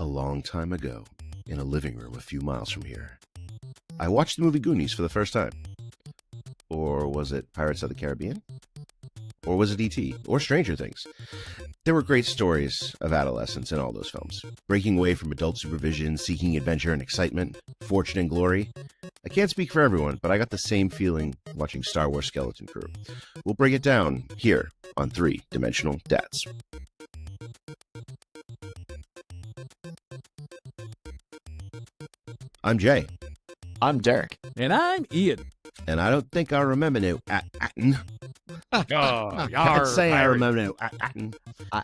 A long time ago, in a living room a few miles from here, I watched the movie Goonies for the first time. Or was it Pirates of the Caribbean? Or was it E.T.? Or Stranger Things? There were great stories of adolescence in all those films. Breaking away from adult supervision, seeking adventure and excitement, fortune and glory. I can't speak for everyone, but I got the same feeling watching Star Wars Skeleton Crew. We'll break it down here on Three Dimensional Dads. I'm Jay. I'm Derek. And I'm Ian. And I don't think I remember no Atten. Oh, Can't say I remember no Atten.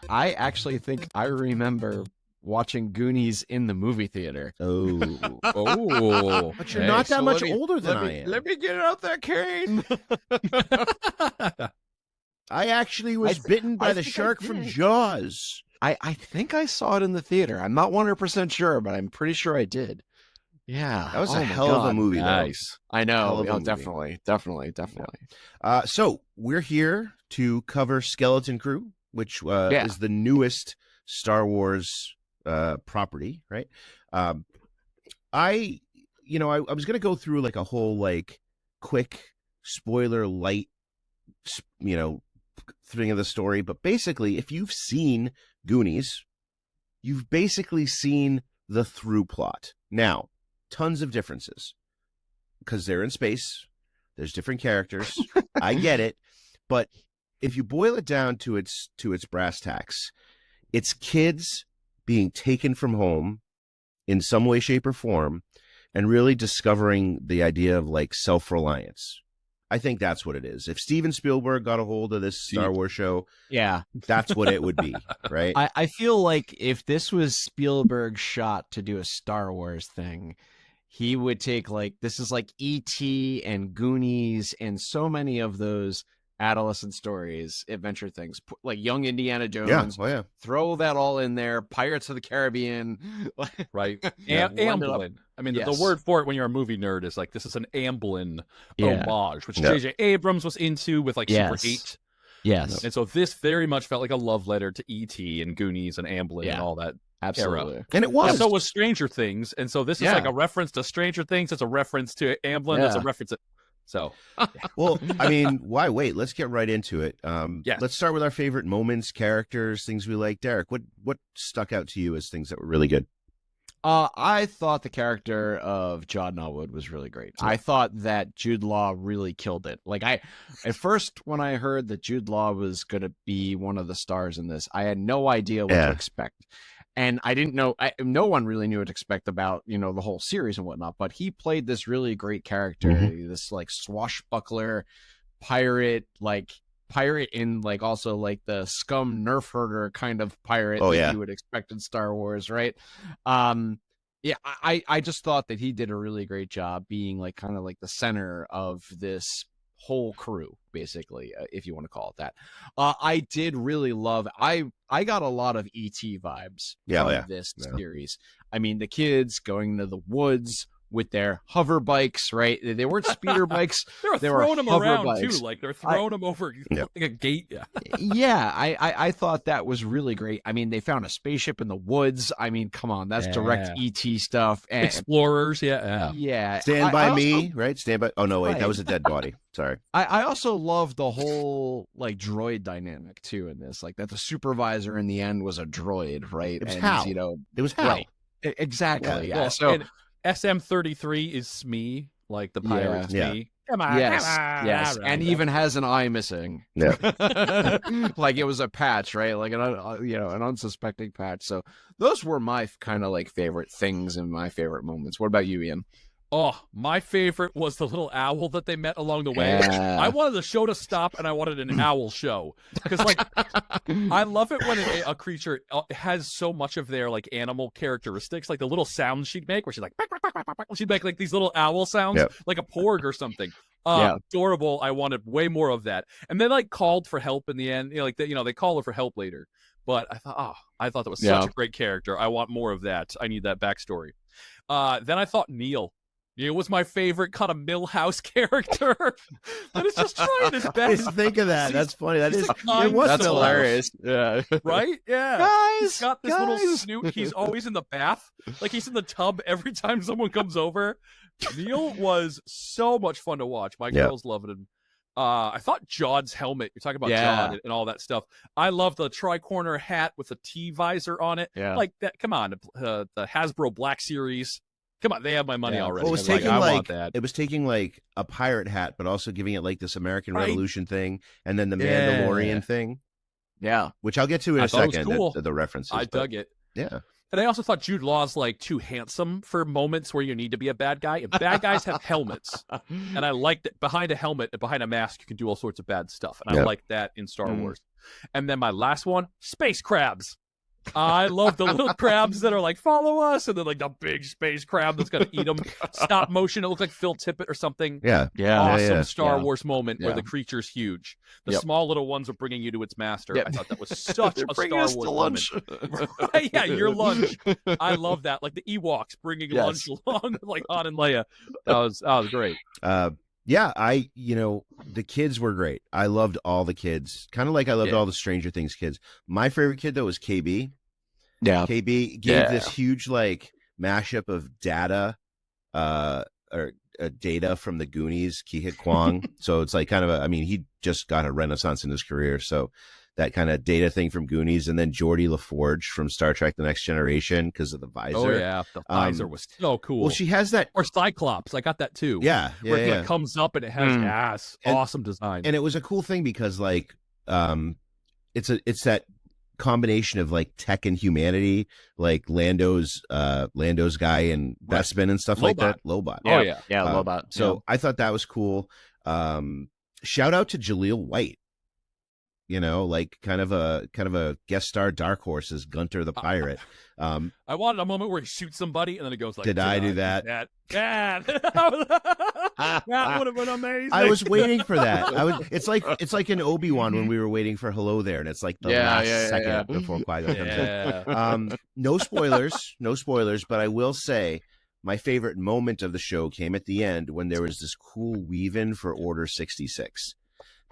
I actually think I remember watching Goonies in the movie theater. Oh. Oh. But you're not that much older than I me, am. Let me get out there, Kane. I actually was bitten by the shark from Jaws. I think I saw it in the theater. I'm not 100% sure, but I'm pretty sure I did. Yeah. That was a hell of a movie, nice. I know. Hell of a Definitely. So we're here to cover Skeleton Crew, which is the newest Star Wars property, right? I was going to go through like a whole like quick spoiler light, thing of the story. But basically, if you've seen Goonies, you've basically seen the through plot. Now, tons of differences because they're in space. There's different characters. I get it. But if you boil it down to its brass tacks, it's kids being taken from home in some way, shape, or form and really discovering the idea of like self-reliance. I think that's what it is. If Steven Spielberg got a hold of this Star Wars show, that's what it would be, right? I feel like if this was Spielberg's shot to do a Star Wars thing, he would take this is like E.T. and Goonies and so many of those adolescent stories, adventure things, like Young Indiana Jones. Throw that all in there. Pirates of the Caribbean. Right. Amblin. I mean, the word for it when you're a movie nerd is like, this is an Amblin homage, which J.J. Abrams was into with like Super 8. Yes. And so this very much felt like a love letter to E.T. and Goonies and Amblin and all that. Absolutely. Era. And it was. And so was Stranger Things. And so this is like a reference to Stranger Things. It's a reference to Amblin. It's a reference to... So, well, I mean, why wait? Let's get right into it. Let's start with our favorite moments, characters, things we like. Derek, what stuck out to you as things that were really good? I thought the character of John Norwood was really great. I thought that Jude Law really killed it. Like at first, when I heard that Jude Law was going to be one of the stars in this, I had no idea what to expect. And I didn't know, no one really knew what to expect about, the whole series and whatnot, but he played this really great character, this like swashbuckler pirate in like also like the scum nerf herder kind of pirate that you would expect in Star Wars, right? I just thought that he did a really great job being like kind of like the center of this whole crew, basically, if you want to call it that. I did really love I got a lot of E.T. vibes from this series. I mean, the kids going into the woods with their hover bikes, right? They weren't speeder bikes. They were throwing them around bikes too, like they're throwing them over like a gate. I thought that was really great. I mean, they found a spaceship in the woods. I mean, come on, that's direct ET stuff. And Explorers, Stand by Me, right? Stand by. Oh no, wait, that was a dead body. Sorry. I also love the whole like droid dynamic too in this, like that the supervisor in the end was a droid, right? It was Hal. It was Hal. Right. Exactly. Well, so. And SM-33 is Smee, like the pirate's Smee. Come on, yes, and even has an eye missing. Yeah, like it was a patch, right? Like an unsuspecting patch. So those were my kind of like favorite things and my favorite moments. What about you, Ian? Oh, my favorite was the little owl that they met along the way. I wanted the show to stop, and I wanted an owl show. Because, like, I love it when a creature has so much of their, like, animal characteristics. Like, the little sounds she'd make, where she'd, like, she'd make, like, these little owl sounds, like a porg or something. Adorable. I wanted way more of that. And they, like, called for help in the end. They call her for help later. But I thought that was such a great character. I want more of that. I need that backstory. Then I thought Neil. It was my favorite kind of Millhouse character that is just trying his I best. didn't think of that. That's funny. That he's is. a kind It was That's soul. hilarious. Yeah. Right? Yeah. Guys, He's got this little snoot. He's always in the bath. Like he's in the tub every time someone comes over. Neil was so much fun to watch. My girls loved him. I thought Jod's helmet, you're talking about Jod and all that stuff. I love the tri-corner hat with the T visor on it. Yeah. Like that. Come on. The Hasbro Black Series. Come on. They have my money already. Well, it was I'm taking I like want that. it was taking like a pirate hat, but also giving it like this American Right. Revolution thing, and then the Yeah. Mandalorian thing, Yeah. which I'll get to in I a thought it was second. cool. The references. I but dug it. Yeah. And I also thought Jude Law's like too handsome for moments where you need to be a bad guy. And bad guys have helmets. And I liked that behind a helmet and behind a mask, you can do all sorts of bad stuff. And I like that in Star Wars. And then my last one, space crabs. I love the little crabs that are like, follow us. And then like the big space crab that's going to eat them. Stop motion. It looks like Phil Tippett or something. Yeah. Yeah. Awesome Star Wars moment where Yeah. the creature's huge. The Yep. small little ones are bringing you to its master. Yep. I thought that was such They're a bringing Star us Wars to lunch. moment. Right? Yeah, your lunch. I love that. Like the Ewoks bringing lunch along, like Han and Leia. That was great. Yeah, the kids were great. I loved all the kids. Kind of like I loved all the Stranger Things kids. My favorite kid though was KB. Yeah. KB gave this huge like mashup of Data from the Goonies, Ki-Hit Kwang. So it's like kind of he just got a renaissance in his career. So that kind of Data thing from Goonies, and then Geordie LaForge from Star Trek The Next Generation because of the visor. Oh yeah, the visor was so cool. Well, she has that. Or Cyclops, I got that too. Yeah, where it comes up and it has awesome design. And it was a cool thing because like it's that combination of like tech and humanity, like Lando's guy and Bespin and stuff like that. Lobot. Oh yeah. Lobot. So I thought that was cool. Shout out to Jaleel White. Like kind of a guest star dark horse as Gunter the pirate. I wanted a moment where he shoots somebody and then it goes like, Did I do that? That would have been amazing. I was waiting for that. It's like in Obi-Wan when we were waiting for Hello There, and it's like the last second before Qui-Gon comes in. No spoilers, but I will say my favorite moment of the show came at the end when there was this cool weave-in for Order 66.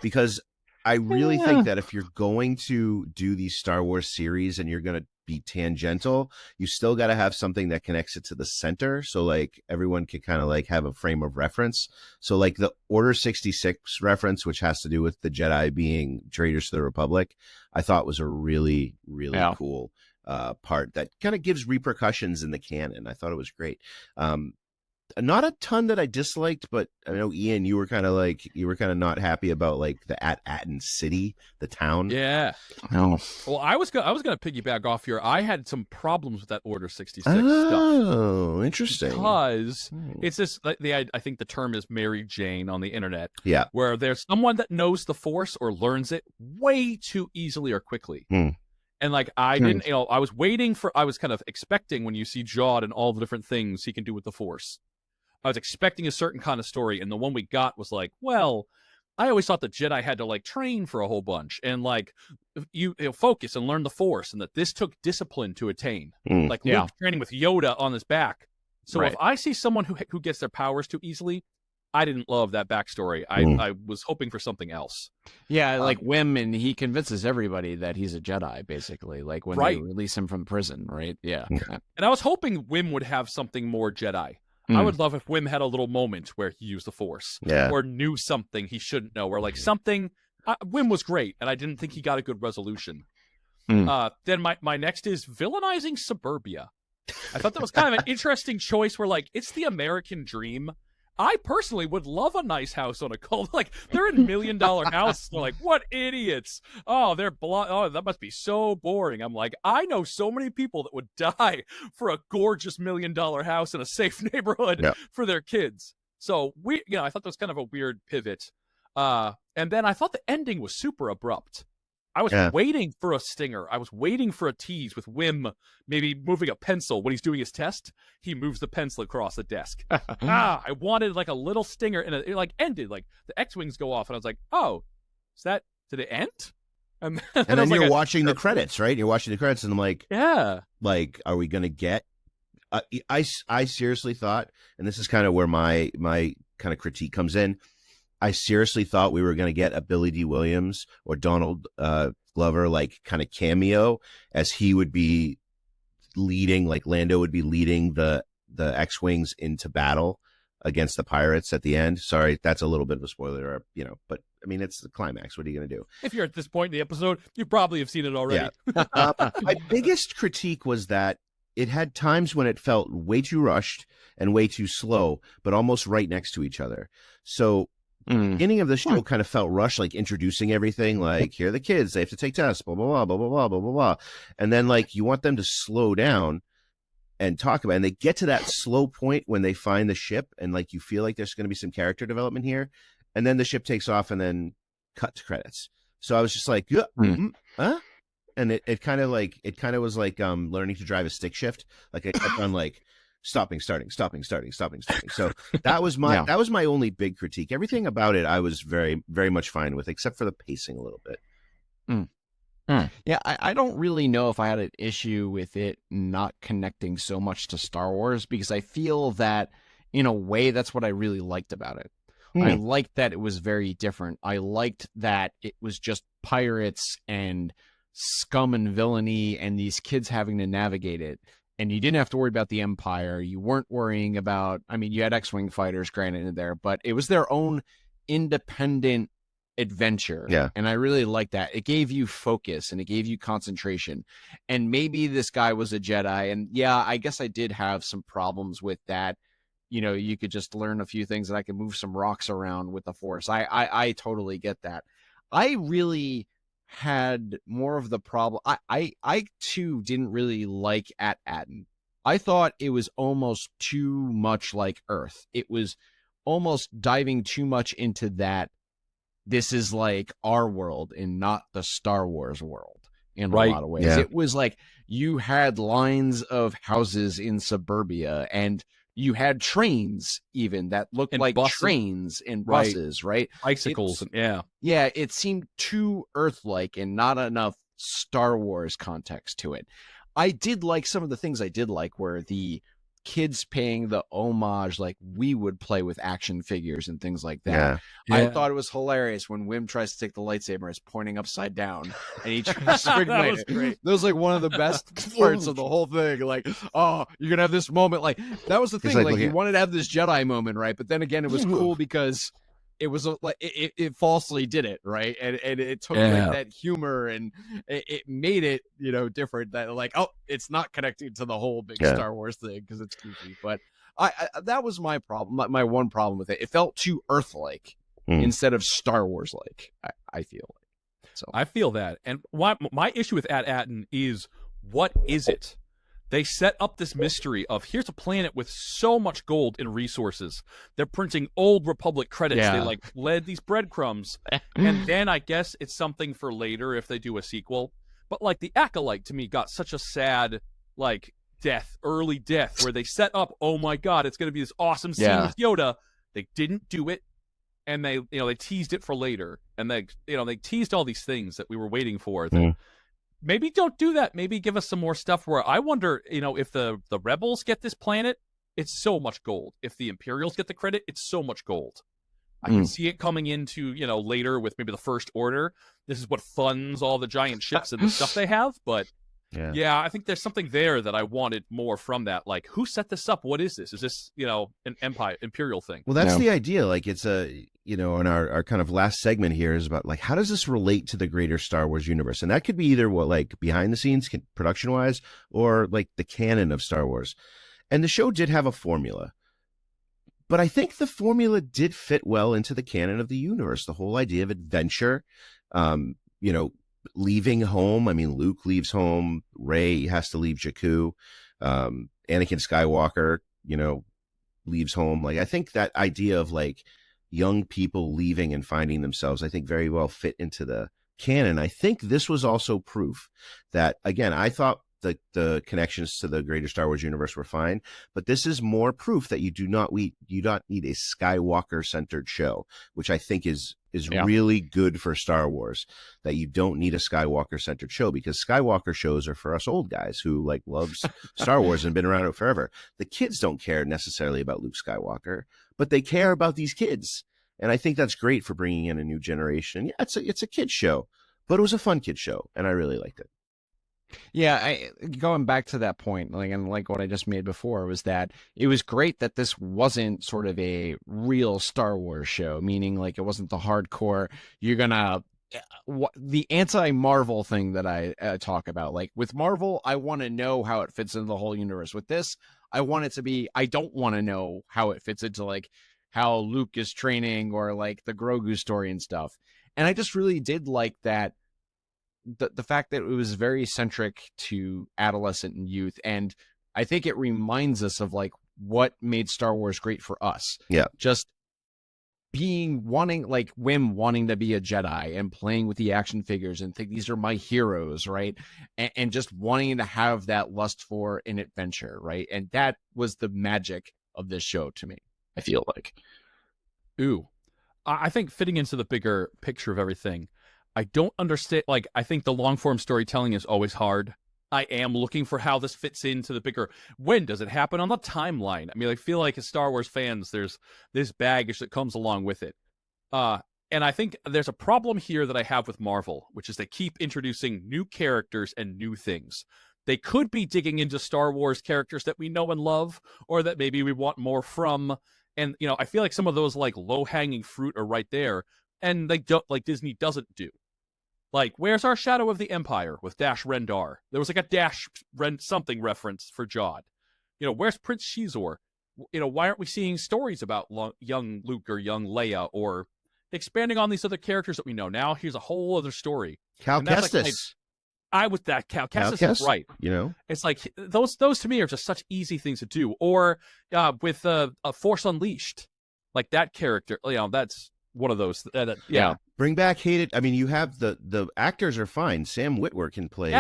Because I really think that if you're going to do these Star Wars series and you're going to be tangential, you still got to have something that connects it to the center. So like everyone can kind of like have a frame of reference. So like the Order 66 reference, which has to do with the Jedi being traitors to the Republic, I thought was a really, really cool part that kind of gives repercussions in the canon. I thought it was great. Not a ton that I disliked, but I know Ian, you were kind of not happy about like the Atten City, the town. Yeah. Oh. Well, I was gonna piggyback off here. I had some problems with that Order 66 stuff. Oh, interesting. Because it's this. I think the term is Mary Jane on the internet. Yeah. Where there's someone that knows the Force or learns it way too easily or quickly. And like I didn't, I was kind of expecting when you see Jod and all the different things he can do with the Force. I was expecting a certain kind of story, and the one we got was like, well, I always thought the Jedi had to like train for a whole bunch and like you focus and learn the Force, and that this took discipline to attain. Like Luke training with Yoda on his back. So if I see someone who gets their powers too easily, I didn't love that backstory. I was hoping for something else. Yeah, like Wim, and he convinces everybody that he's a Jedi, basically, like when they release him from prison, right? Yeah. And I was hoping Wim would have something more Jedi. I would love if Wim had a little moment where he used the Force or knew something he shouldn't know, or like something. Wim was great, and I didn't think he got a good resolution. Then my next is villainizing suburbia. I thought that was kind of an interesting choice where like it's the American dream. I personally would love a nice house on a cul. Like they're in $1 million house. They're like, what idiots? Oh, they're Oh, that must be so boring. I'm like, I know so many people that would die for a gorgeous $1 million house in a safe neighborhood for their kids. So I thought that was kind of a weird pivot. And then I thought the ending was super abrupt. I was waiting for a stinger. I was waiting for a tease with Wim maybe moving a pencil. When he's doing his test, he moves the pencil across the desk. I wanted like a little stinger, and it like ended. Like the X-Wings go off, and I was like, oh, did it end? And then you're watching the credits, right? You're watching the credits, and I'm like, yeah. Like, are we going to get I seriously thought, and this is kind of where my kind of critique comes in. I seriously thought we were going to get a Billy D. Williams or Donald Glover like kind of cameo, as he would be leading, like Lando would be leading the X-wings into battle against the pirates at the end. Sorry, that's a little bit of a spoiler, but I mean, it's the climax. What are you going to do? If you're at this point in the episode, you probably have seen it already. Yeah. My biggest critique was that it had times when it felt way too rushed and way too slow, but almost right next to each other. So beginning of the show kind of felt rushed, like introducing everything, like here are the kids, they have to take tests, blah, blah, blah, blah, blah, blah, blah, blah, blah. And then like you want them to slow down and talk about it. And they get to that slow point when they find the ship, and like you feel like there's going to be some character development here. And then the ship takes off and then cut to credits. So I was just like, huh? And it kind of was like learning to drive a stick shift. Like I kept on like stopping, starting. So that was my only big critique. Everything about it I was very, very much fine with, except for the pacing a little bit. Yeah, I don't really know if I had an issue with it not connecting so much to Star Wars, because I feel that in a way that's what I really liked about it. I liked that it was very different. I liked that it was just pirates and scum and villainy and these kids having to navigate it. And you didn't have to worry about the Empire. You weren't worrying about, I mean, you had X-Wing fighters granted in there, but it was their own independent adventure. Yeah. And I really liked that. It gave you focus and it gave you concentration. And maybe this guy was a Jedi. And yeah, I guess I did have some problems with that. You could just learn a few things and I could move some rocks around with the Force. I totally get that. I really had more of the problem. I too didn't really like At-Aten. I thought it was almost too much like Earth. It was almost diving too much into that. This is like our world and not the Star Wars world in a lot of ways. Yeah. It was like you had lines of houses in suburbia, and you had trains even that looked and like buses. Trains and buses, right? Bicycles. Yeah, it seemed too Earth-like and not enough Star Wars context to it. I did like some of the things I did like were the kids paying the homage, like we would play with action figures and things like that. Yeah. I thought it was hilarious when Wim tries to take the lightsaber and is pointing upside down and he tries to ignite it. Great. That was like one of the best parts of the whole thing. Like, oh, you're gonna have this moment. Like that was the thing. Like you wanted to have this Jedi moment, right? But then again, it was cool because it was like it falsely did it, right? And it took like that humor and it made it, different. That like, oh, it's not connected to the whole big Star Wars thing because it's goofy. But I that was my problem. My one problem with it. It felt too Earth-like instead of Star Wars-like. I feel like. So I feel that. And my issue with At-Aten is, what is it? They set up this mystery of here's a planet with so much gold and resources. They're printing old Republic credits. Yeah. They like led these breadcrumbs. And then I guess it's something for later if they do a sequel. But like the Acolyte to me got such a sad like early death, where they set up, oh my God, it's going to be this awesome scene with Yoda. They didn't do it. And they teased it for later. And they teased all these things that we were waiting for. Maybe don't do that. Maybe give us some more stuff where I wonder, if the rebels get this planet, it's so much gold. If the Imperials get the credit, it's so much gold. I can see it coming into, later with maybe the First Order. This is what funds all the giant ships and the stuff they have. But yeah, I think there's something there that I wanted more from that. Like, who set this up? What is this? Is this, an Imperial thing? Well, that's the idea. Like, it's in our kind of last segment here is about like, how does this relate to the greater Star Wars universe? And that could be either like behind the scenes, production wise, or like the canon of Star Wars. And the show did have a formula, but I think the formula did fit well into the canon of the universe. The whole idea of adventure, leaving home. I mean, Luke leaves home. Rey has to leave Jakku. Anakin Skywalker, leaves home. Like, I think that idea of like young people leaving and finding themselves, I think very well fit into the canon. I think this was also proof that, again, I thought the connections to the greater Star Wars universe were fine, but this is more proof that you do not need a Skywalker centered show, which I think is really good for Star Wars, that you don't need a Skywalker centered show, because Skywalker shows are for us old guys who like loves Star Wars and been around it forever. The kids don't care necessarily about Luke Skywalker, but they care about these kids. And I think that's great for bringing in a new generation. Yeah, it's a kid's show, but it was a fun kid's show, and I really liked it. Yeah, going back to that point, like what I just made before, was that it was great that this wasn't sort of a real Star Wars show, meaning like it wasn't the hardcore, you're gonna the anti-Marvel thing that I talk about. Like with Marvel, I want to know how it fits into the whole universe. With this, I want it to be, I don't want to know how it fits into like how Luke is training or like the Grogu story and stuff. And I just really did like that, the fact that it was very centric to adolescent and youth. And I think it reminds us of like what made Star Wars great for us. Yeah. Just wanting to be a Jedi and playing with the action figures and think these are my heroes, right? And just wanting to have that lust for an adventure, right? And that was the magic of this show to me, I feel like. Ooh. I think fitting into the bigger picture of everything, I don't understand. Like, I think the long form storytelling is always hard. I am looking for how this fits into the bigger. When does it happen on the timeline? I mean, I feel like as Star Wars fans, there's this baggage that comes along with it. And I think there's a problem here that I have with Marvel, which is they keep introducing new characters and new things. They could be digging into Star Wars characters that we know and love, or that maybe we want more from. And, you know, I feel like some of those like low-hanging fruit are right there, and they don't, like Disney doesn't do. Like, where's our Shadow of the Empire with Dash Rendar? There was like a Dash something reference for Jod. You know, where's Prince Shizor? You know, why aren't we seeing stories about young Luke or young Leia, or expanding on these other characters that we know? Now here's a whole other story. Cal Kestis. Like, I with that Cal Kestis is right. You know, it's like those to me are just such easy things to do. Or with a Force Unleashed, like that character. You know, that's one of those. Yeah. Bring back hated. I mean, you have the actors are fine. Sam Witwer can play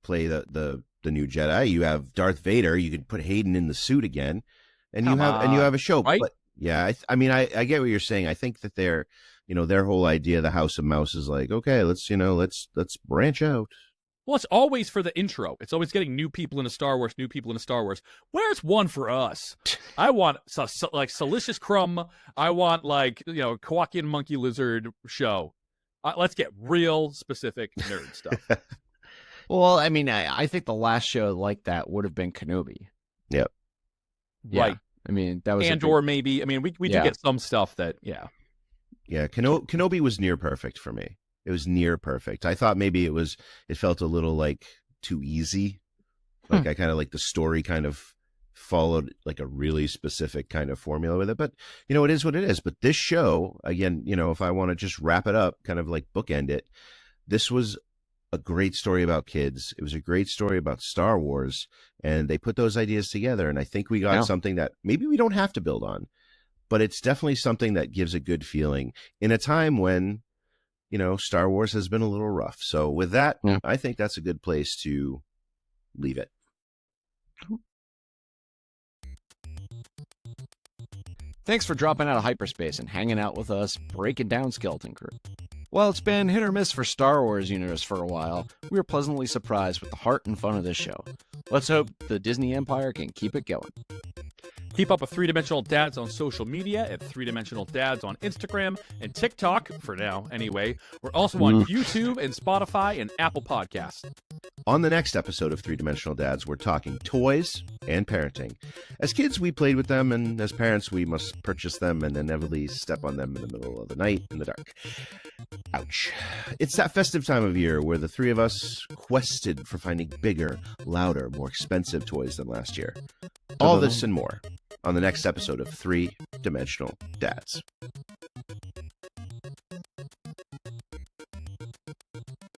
the new Jedi. You have Darth Vader. You could put Hayden in the suit again, and you have a show. Right? But yeah, I mean, I get what you're saying. I think that their whole idea, the House of Mouse, is like, okay, let's branch out. Well, it's always for the intro. It's always getting new people into Star Wars, Where's one for us? I want like Salicious Crumb. I want like, Kowakian Monkey Lizard show. Let's get real specific nerd stuff. Well, I mean, I think the last show like that would have been Kenobi. Yep. Yeah. Right. I mean, that was Andor maybe. I mean, we do get some stuff that, Yeah, Kenobi was near perfect for me. It was near perfect. I thought maybe it felt a little like too easy. Like I kind of like the story kind of followed like a really specific kind of formula with it. But, it is what it is. But this show, again, if I want to just wrap it up, kind of like bookend it, this was a great story about kids. It was a great story about Star Wars. And they put those ideas together. And I think we got something that maybe we don't have to build on. But it's definitely something that gives a good feeling in a time when, Star Wars has been a little rough. So with that, I think that's a good place to leave it. Thanks for dropping out of hyperspace and hanging out with us, breaking down Skeleton Crew. While it's been hit or miss for Star Wars universe for a while, we were pleasantly surprised with the heart and fun of this show. Let's hope the Disney Empire can keep it going. Keep up with 3-Dimensional Dads on social media at 3-Dimensional Dads on Instagram and TikTok, for now anyway. We're also on YouTube and Spotify and Apple Podcasts. On the next episode of 3-Dimensional Dads, we're talking toys and parenting. As kids, we played with them, and as parents, we must purchase them and inevitably step on them in the middle of the night in the dark. Ouch. It's that festive time of year where the three of us quested for finding bigger, louder, more expensive toys than last year. All this and more on the next episode of 3-Dimensional Dads.